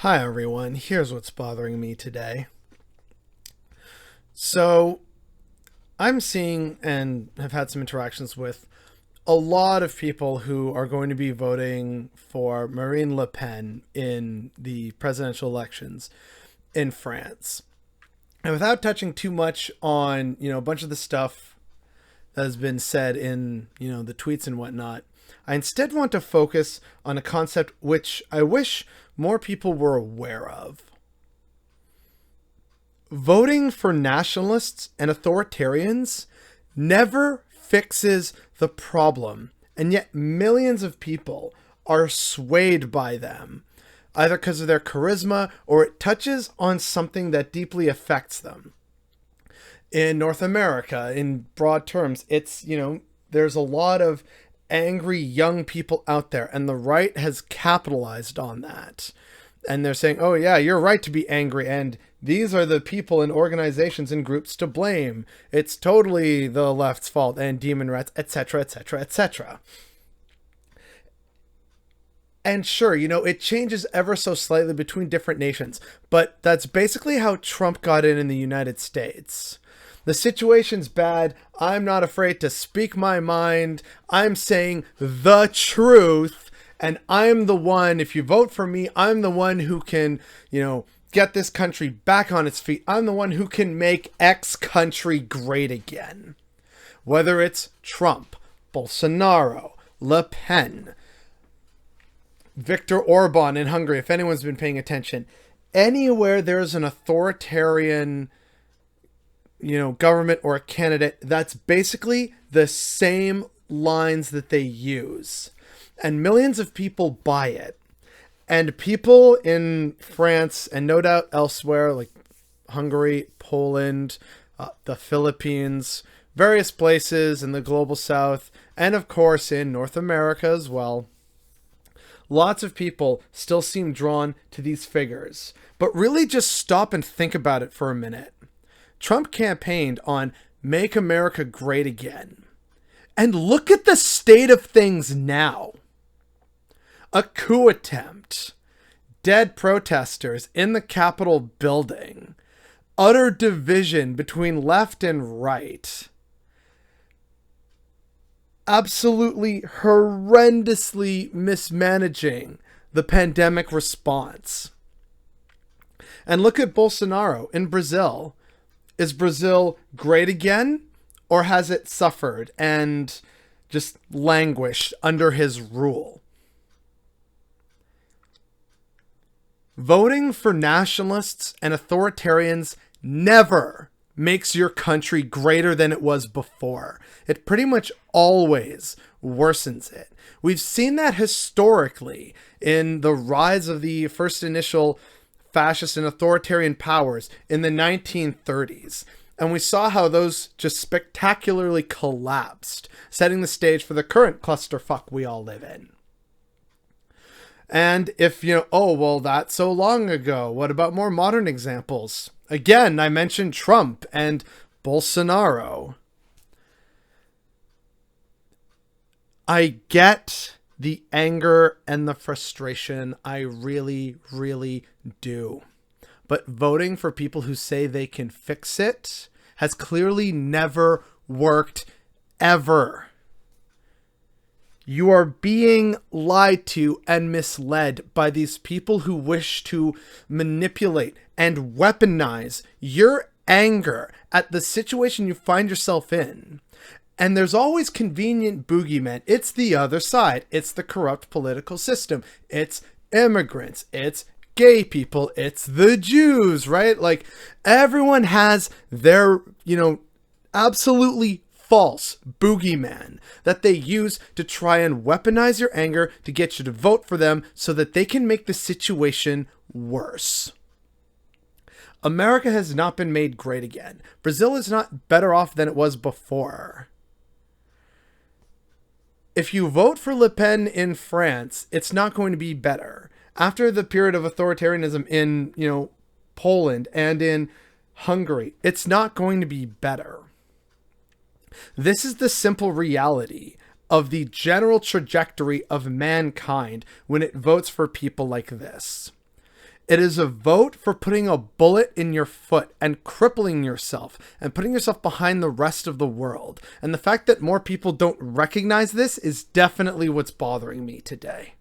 Hi everyone, here's what's bothering me today. So, I'm seeing and have had some interactions with a lot of people who are going to be voting for Marine Le Pen in the presidential elections in France. And without touching too much on, a bunch of the stuff that has been said in, the tweets and whatnot, I instead want to focus on a concept which I wish more people were aware of. Voting for nationalists and authoritarians never fixes the problem, and yet millions of people are swayed by them, either because of their charisma or it touches on something that deeply affects them. In North America, in broad terms, there's a lot of angry young people out there, and the right has capitalized on that. And they're saying, oh yeah, you're right to be angry, and these are the people and organizations and groups to blame. It's totally the left's fault and demon rats, etc., etc., etc. And sure, it changes ever so slightly between different nations, but that's basically how Trump got in the United States. The situation's bad. I'm not afraid to speak my mind. I'm saying the truth. And I'm the one, if you vote for me, I'm the one who can, get this country back on its feet. I'm the one who can make X country great again. Whether it's Trump, Bolsonaro, Le Pen, Viktor Orban in Hungary, if anyone's been paying attention, anywhere there's an authoritarian government or a candidate, that's basically the same lines that they use. And millions of people buy it. And people in France, and no doubt elsewhere, like Hungary, Poland, the Philippines, various places in the global south, and of course in North America as well, lots of people still seem drawn to these figures. But really just stop and think about it for a minute. Trump campaigned on Make America Great Again. And look at the state of things now. A coup attempt. Dead protesters in the Capitol building. Utter division between left and right. Absolutely horrendously mismanaging the pandemic response. And look at Bolsonaro in Brazil. Is Brazil great again, or has it suffered and just languished under his rule? Voting for nationalists and authoritarians never makes your country greater than it was before. It pretty much always worsens it. We've seen that historically in the rise of the first initial fascist and authoritarian powers in the 1930s. And we saw how those just spectacularly collapsed, setting the stage for the current clusterfuck we all live in. And if, oh, well, that's so long ago. What about more modern examples? Again, I mentioned Trump and Bolsonaro. I get the anger and the frustration. I really, really do. But voting for people who say they can fix it has clearly never worked ever. You are being lied to and misled by these people who wish to manipulate and weaponize your anger at the situation you find yourself in. And there's always convenient boogeymen. It's the other side. It's the corrupt political system. It's immigrants. It's gay people. It's the Jews, right? Like, everyone has their, absolutely false boogeyman that they use to try and weaponize your anger to get you to vote for them so that they can make the situation worse. America has not been made great again. Brazil is not better off than it was before. If you vote for Le Pen in France, it's not going to be better. After the period of authoritarianism in, Poland and in Hungary, it's not going to be better. This is the simple reality of the general trajectory of mankind when it votes for people like this. It is a vote for putting a bullet in your foot and crippling yourself and putting yourself behind the rest of the world. And the fact that more people don't recognize this is definitely what's bothering me today.